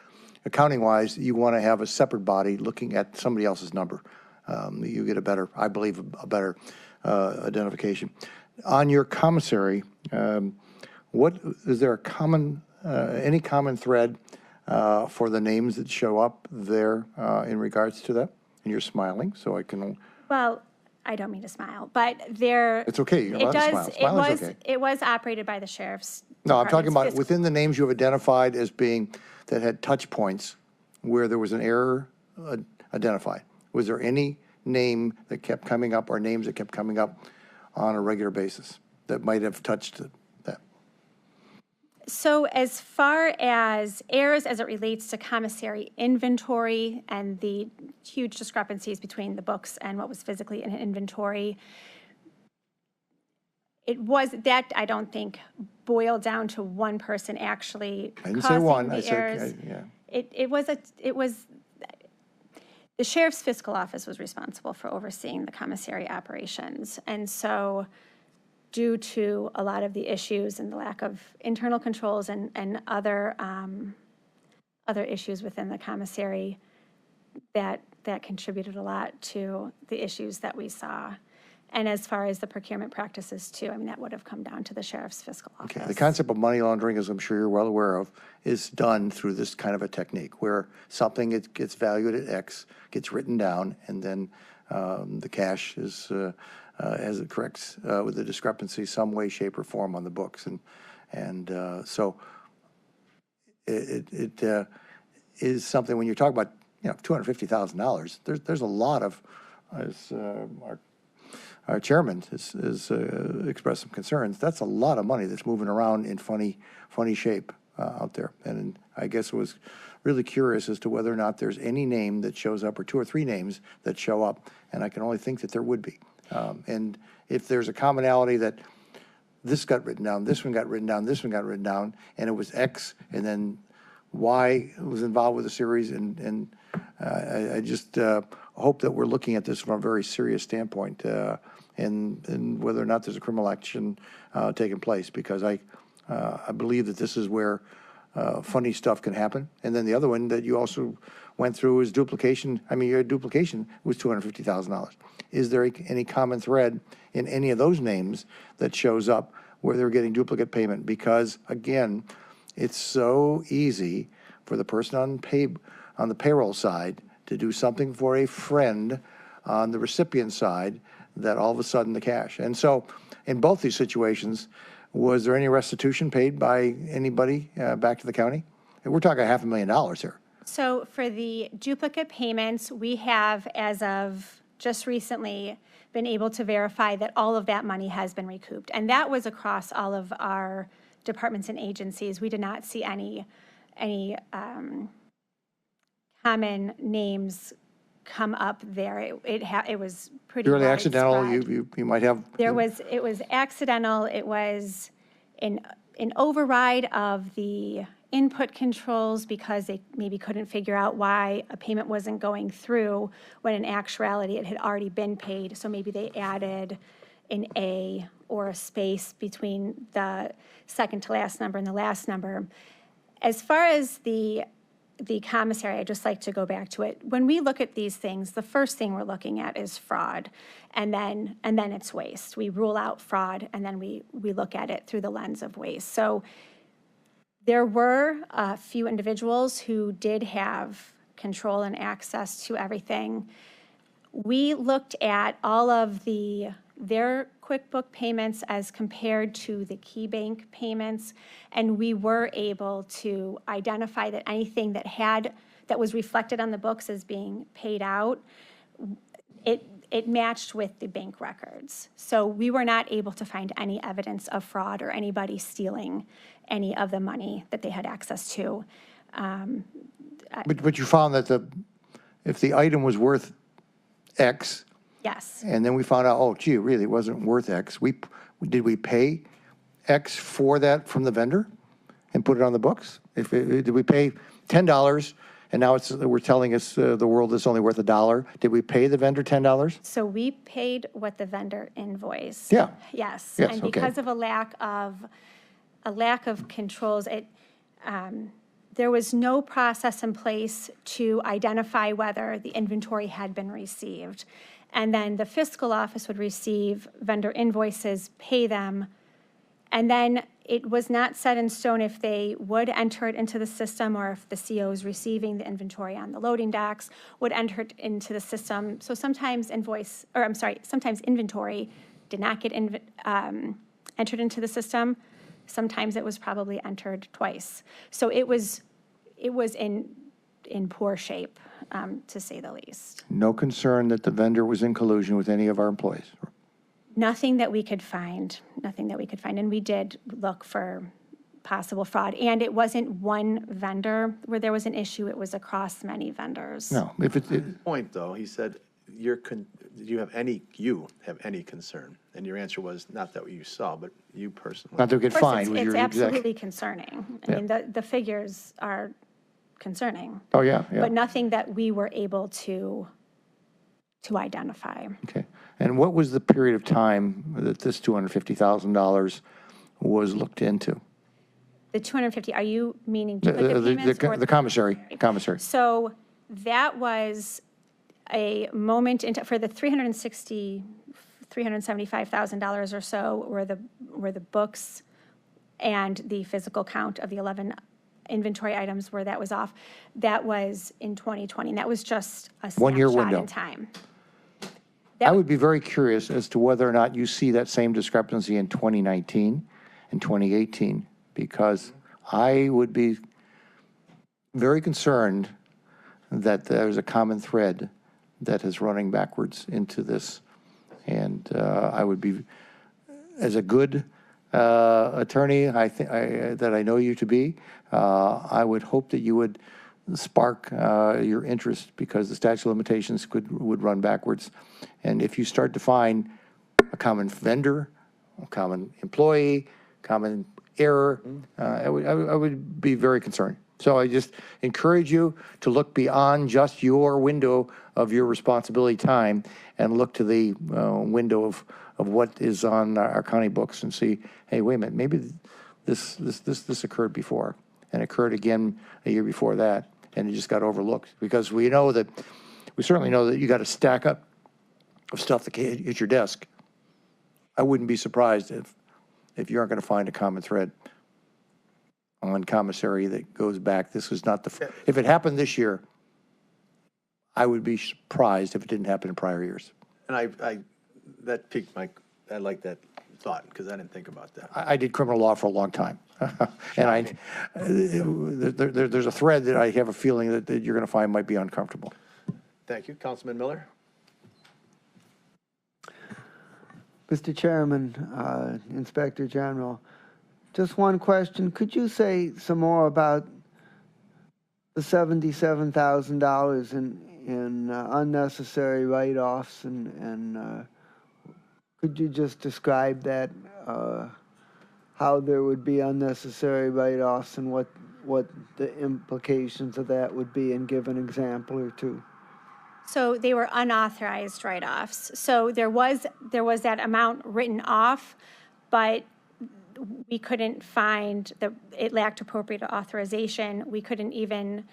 C: accounting-wise, you want to have a separate body looking at somebody else's number. You get a better, I believe, a better identification. On your commissary, what is there a common, any common thread for the names that show up there in regards to that? And you're smiling, so I can.
E: Well, I don't mean to smile, but there.
C: It's okay, you're allowed to smile. Smiling's okay.
E: It was operated by the sheriff's.
C: No, I'm talking
E: department's
C: about within the names you have identified as being, that had touch points where there was an error identified. Was there any name that kept coming up, or names that kept coming up on a regular basis that might have touched that?
E: So as far as errors as it relates to commissary inventory and the huge discrepancies between the books and what was physically in inventory, it was, that I don't think boiled down to one person actually
C: I didn't say
E: causing
C: one, I
E: the
C: said,
E: errors.
C: yeah.
E: It was, the sheriff's fiscal office was responsible for overseeing the commissary operations. And so due to a lot of the issues and the lack of internal controls and other issues within the commissary, that contributed a lot to the issues that we saw. And as far as the procurement practices too, I mean, that would have come down to the sheriff's fiscal office.
C: Okay, the concept of money laundering, as I'm sure you're well aware of, is done through this kind of a technique where something gets valued at X, gets written down, and then the cash is, as it corrects with the discrepancy, some way, shape, or form on the books. And so it is something, when you're talking about, $250,000, there's a lot of, as our chairman has expressed some concerns, that's a lot of money that's moving around in funny shape out there. And I guess I was really curious as to whether or not there's any name that shows up, or two or three names that show up, and I can only think that there would be. And if there's a commonality that this got written down, this one got written down, this one got written down, and it was X, and then Y was involved with the series, and I just hope that we're looking at this from a very serious standpoint, and whether or not there's a criminal action taking place, because I believe that this is where funny stuff can happen. And then the other one that you also went through is duplication. I mean, your duplication was $250,000. Is there any common thread in any of those names that shows up where they're getting duplicate payment? Because again, it's so easy for the person on the payroll side to do something for a friend on the recipient side, that all of a sudden the cash. And so in both these situations, was there any restitution paid by anybody back to the county? And we're talking $500,000 here.
E: So for the duplicate payments, we have, as of just recently, been able to verify that all of that money has been recouped. And that was across all of our departments and agencies. We did not see any common names come up there. It was pretty
C: Purely
E: widespread.
C: accidental, you might have.
E: It was accidental. It was an override of the input controls because they maybe couldn't figure out why a payment wasn't going through, when in actuality it had already been paid. So maybe they added an A or a space between the second to last number and the last number. As far as the commissary, I'd just like to go back to it. When we look at these things, the first thing we're looking at is fraud, and then it's waste. We rule out fraud, and then we look at it through the lens of waste. So there were a few individuals who did have control and access to everything. We looked at all of their QuickBook payments as compared to the key bank payments, and we were able to identify that anything that was reflected on the books as being paid out, it matched with the bank records. So we were not able to find any evidence of fraud or anybody stealing any of the money that they had access to.
C: But you found that if the item was worth X,
E: Yes.
C: and then we found out, oh, gee, it really wasn't worth X. Did we pay X for that from the vendor and put it on the books? Did we pay $10 and now we're telling us the world is only worth $1? Did we pay the vendor $10?
E: So we paid what the vendor invoiced.
C: Yeah.
E: Yes.
C: Yes,
E: And
C: okay.
E: because of a lack of controls, there was no process in place to identify whether the inventory had been received. And then the fiscal office would receive vendor invoices, pay them, and then it was not set in stone if they would enter it into the system or if the COs receiving the inventory on the loading docks would enter it into the system. So sometimes sometimes inventory did not get entered into the system. Sometimes it was probably entered twice. So it was in poor shape, to say the least.
C: No concern that the vendor was in collusion with any of our employees?
E: Nothing that we could find, And we did look for possible fraud. And it wasn't one vendor where there was an issue, it was across many vendors.
C: No.
A: Point, though, he said, do you have any concern? And your answer was not that you saw, but you personally.
C: Not to get
E: Of course,
C: fined.
E: it's absolutely concerning. I mean, the figures are concerning.
C: Oh, yeah, yeah.
E: But nothing that we were able to identify.
C: Okay. And what was the period of time that this $250,000 was looked into?
E: The 250, are you meaning duplicate payments? or
C: The commissary.
E: So that was a moment for the $375,000 or so were the books and the physical count of the 11 inventory items where that was off. That was in 2020. And that was just a
C: 1 year
E: snapshot
C: window.
E: in time.
C: I would be very curious as to whether or not you see that same discrepancy in 2019 and 2018, because I would be very concerned that there's a common thread that is running backwards into this. And I would be, as a good attorney that I know you to be, I would hope that you would spark your interest, because the statute of limitations would run backwards. And if you start to find a common vendor, a common employee, common error, I would be very concerned. So I just encourage you to look beyond just your window of your responsibility time and look to the window of what is on our county books and see, hey, wait a minute, maybe this occurred before and occurred again a year before that, and it just got overlooked. Because we certainly know that you got a stack up of stuff that hit your desk. I wouldn't be surprised if you aren't going to find a common thread on commissary that goes back. This was not if it happened this year, I would be surprised if it didn't happen in prior years.
A: And that piqued I like that thought, because I didn't think about that.
C: I did criminal law for a long time. And there's a thread that I have a feeling that you're going to find might be uncomfortable.
A: Thank you. Councilman Miller?
F: Mr. Chairman, Inspector General, just one question. Could you say some more about the $77,000 in unnecessary write-offs, and could you just describe that, how there would be unnecessary write-offs and what the implications of that would be, and give an example or two?
E: So they were unauthorized write-offs. So there was that amount written off, but we couldn't find that it lacked appropriate authorization. We couldn't even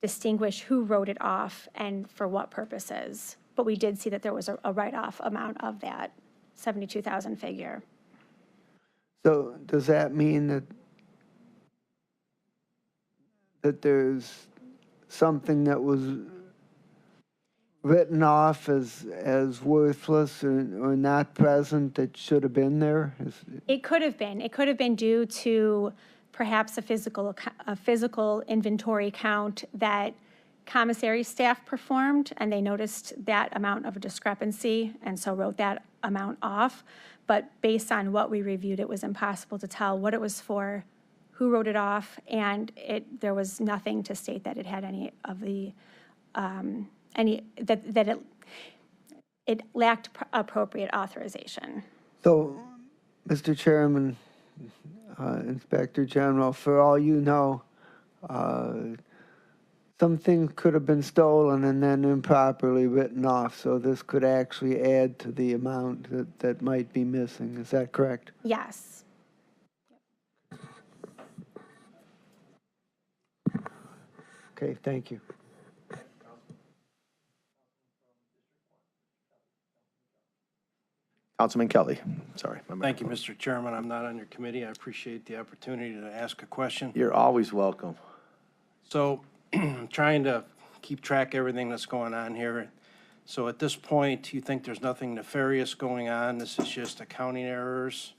E: distinguish who wrote it off and for what purposes. But we did see that there was a write-off amount of that 72,000 figure.
F: So does that mean that there's something that was written off as worthless or not present that should have been there?
E: It could have been. It could have been due to perhaps a physical inventory count that commissary staff performed, and they noticed that amount of a discrepancy, and so wrote that amount off. But based on what we reviewed, it was impossible to tell what it was for, who wrote it off, and there was nothing to state that it had any of the it lacked appropriate authorization.
F: So, Mr. Chairman, Inspector General, for all you know, something could have been stolen and then improperly written off, so this could actually add to the amount that might be missing. Is that correct?
E: Yes.
F: Okay, thank you.
A: Councilman Kelly, sorry.
H: Thank you, Mr. Chairman. I'm not on your committee. I appreciate the opportunity to ask a question.
A: You're always welcome.
H: So trying to keep track of everything that's going on here. So at this point, you think there's nothing nefarious going on? This is just accounting errors?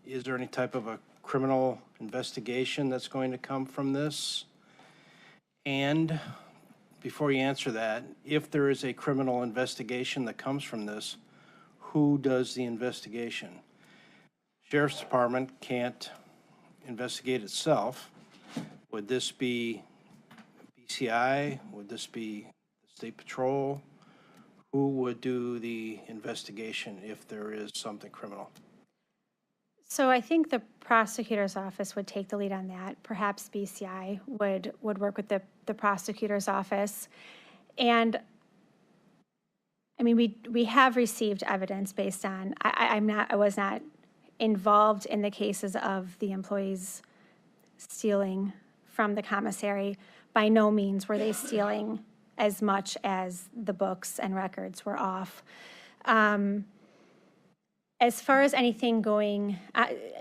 H: Is there any type of a criminal investigation that's going to come from this? And before you answer that, if there is a criminal investigation that comes from this, who does the investigation? Sheriff's Department can't investigate itself. Would this be BCI? Would this be State Patrol? Who would do the investigation if there is something criminal?
E: So I think the prosecutor's office would take the lead on that. Perhaps BCI would work with the prosecutor's office. And I mean, we have received evidence based on, I was not involved in the cases of the employees stealing from the commissary. By no means were they stealing as much as the books and records were off. As far as anything going,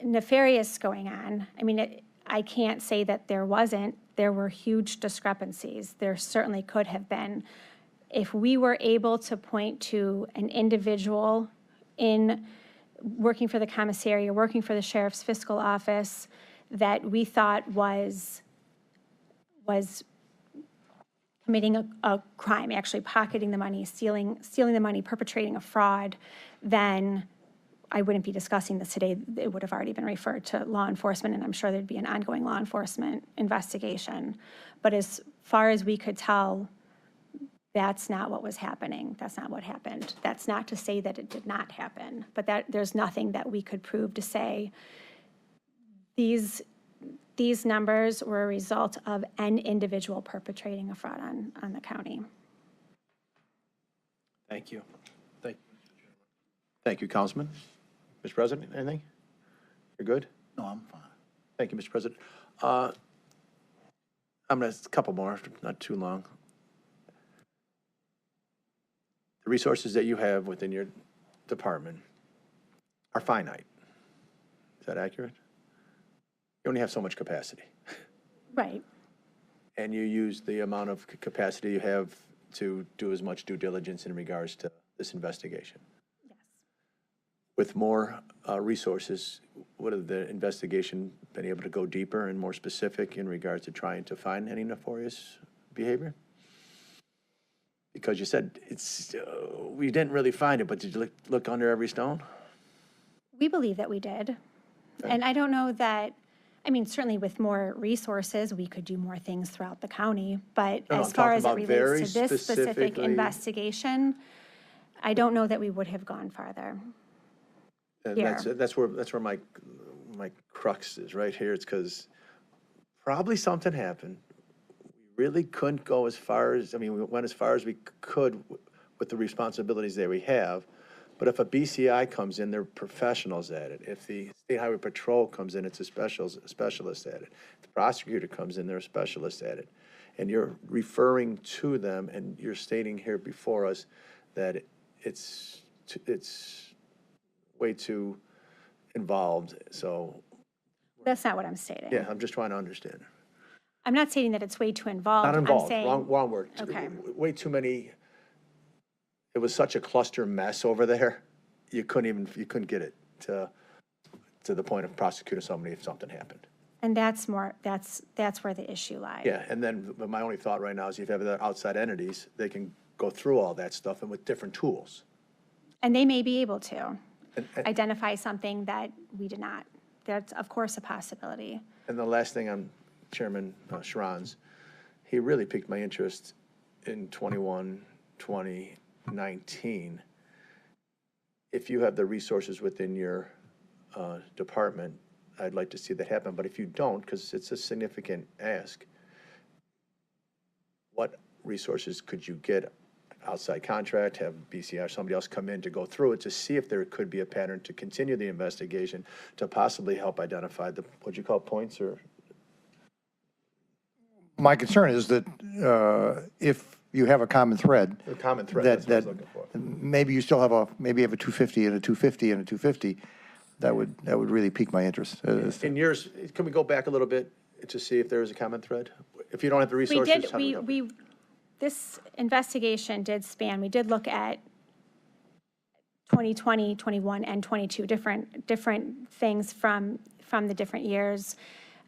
E: nefarious going on, I mean, I can't say that there wasn't. There were huge discrepancies. There certainly could have been. If we were able to point to an individual in working for the commissary or working for the sheriff's fiscal office that we thought was committing a crime, actually pocketing the money, stealing the money, perpetrating a fraud, then I wouldn't be discussing this today. It would have already been referred to law enforcement, and I'm sure there'd be an ongoing law enforcement investigation. But as far as we could tell, that's not what was happening. That's not what happened. That's not to say that it did not happen, but that there's nothing that we could prove to say these numbers were a result of an individual perpetrating a fraud on the county.
H: Thank you.
A: Thank you, Councilman. Mr. President, anything? You're good?
G: No, I'm fine.
A: Thank you, Mr. President. I'm going to, a couple more, not too long. The resources that you have within your department are finite. Is that accurate? You only have so much capacity.
E: Right.
A: And you use the amount of capacity you have to do as much due diligence in regards to this investigation.
E: Yes.
A: With more resources, would have the investigation been able to go deeper and more specific in regards to trying to find any nefarious behavior? Because you said we didn't really find it, but did you look under every stone?
E: We believe that we did.
A: Okay.
E: And I don't know that, I mean, certainly with more resources, we could do more things throughout the county. But
A: No,
E: as
A: I'm
E: far
A: talking
E: as it
A: about very
E: relates to this specific
A: specifically-
E: investigation, I don't know that we would have gone farther.
A: And
E: Here.
A: that's where my crux is right here. It's because probably something happened. We really couldn't go as far as, I mean, we went as far as we could with the responsibilities that we have, But if a BCI comes in, they're professionals at it. If the State Highway Patrol comes in, it's a specialist at it. If the prosecutor comes in, they're a specialist at it. And you're referring to them, and you're stating here before us that it's way too involved. So,
E: That's not what I'm stating.
A: yeah, I'm just trying to understand.
E: I'm not stating that it's way too involved.
A: Not
E: I'm
A: involved,
E: saying-
A: wrong word.
E: Okay.
A: Way too many, it was such a cluster mess over there, you couldn't get it to the point of prosecuting somebody if something happened.
E: And that's where the issue lies.
A: Yeah, and then, but my only thought right now is if you have the outside entities, they can go through all that stuff and with different tools.
E: And they may be able to
A: And-
E: identify something that we did not. That's, of course, a possibility.
A: And the last thing on Chairman Sharon's, he really piqued my interest in 2019. If you have the resources within your department, I'd like to see that happen. But if you don't, because it's a significant ask, what resources could you get? Outside contract, have BCI or somebody else come in to go through it to see if there could be a pattern to continue the investigation, to possibly help identify the, what'd you call points or?
C: My concern is that if you have a common thread.
A: A common thread,
C: that-
A: that's what I was
C: that
A: looking for.
C: Maybe you still have maybe you have a 250 and a 250 and a 250, that would really pique my interest.
A: In yours, can we go back a little bit to see if there is a common thread? If you don't have the
E: We
A: resources,
E: did,
A: how do we help you?
E: this investigation did span, we did look at 2020, 21, and 22, different things from the different years.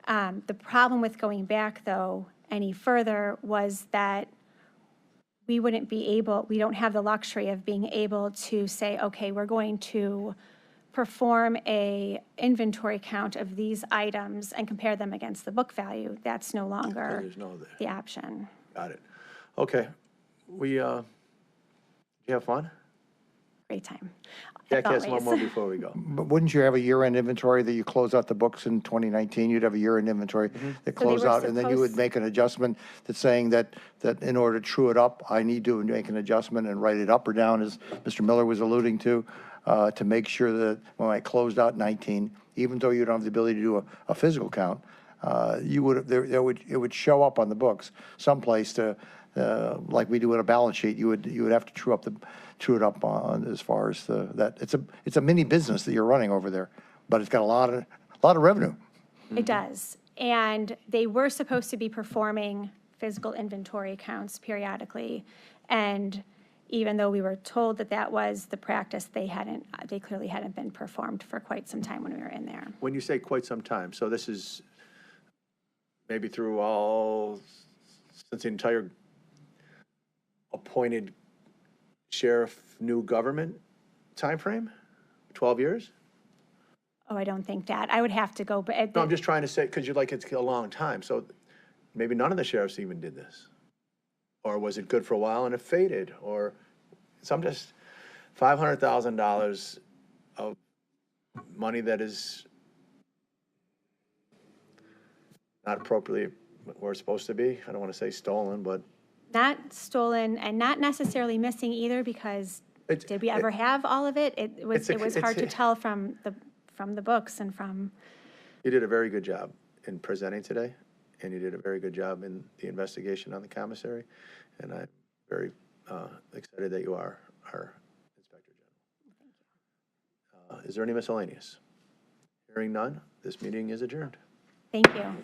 E: The problem with going back, though, any further was that we don't have the luxury of being able to say, okay, we're going to perform a inventory count of these items and compare them against the book value. That's no longer
A: there's no-
E: the option.
A: Got it. Okay. You have fun?
E: Great time.
A: Jackie
E: as
A: has one
E: always.
A: more before we go.
C: But wouldn't you have a year-end inventory that you close out the books in 2019? You'd have a year-end inventory that
E: So they
C: close
E: were
C: out, and then you would
E: supposed-
C: make an adjustment that's saying that in order to true it up, I need to make an adjustment and write it up or down, as Mr. Miller was alluding to make sure that when I closed out 19, even though you don't have the ability to do a physical count, it would show up on the books someplace to, like we do in a balance sheet, you would have to true it up on as far as that. It's a mini business that you're running over there, but it's got a lot of revenue.
E: It does. And they were supposed to be performing physical inventory counts periodically. And even though we were told that that was the practice, they clearly hadn't been performed for quite some time when we were in there.
A: When you say quite some time, so this is maybe since the entire appointed sheriff new government timeframe? 12 years?
E: Oh, I don't think that. I would have to go, but
A: No, I'm just trying to say, because it's a long time, so maybe none of the sheriffs even did this. Or was it good for a while and it faded? Or, so I'm just, $500,000 of money that is not appropriately where it's supposed to be. I don't want to say stolen, but.
E: not stolen and not necessarily missing either, because did we ever have all of it? It was hard to tell from the books and from.
A: You did a very good job in presenting today, and you did a very good job in the investigation on the commissary, and I'm very excited that you are our Inspector General. Is there any miscellaneous? Hearing none, this meeting is adjourned.
E: Thank you.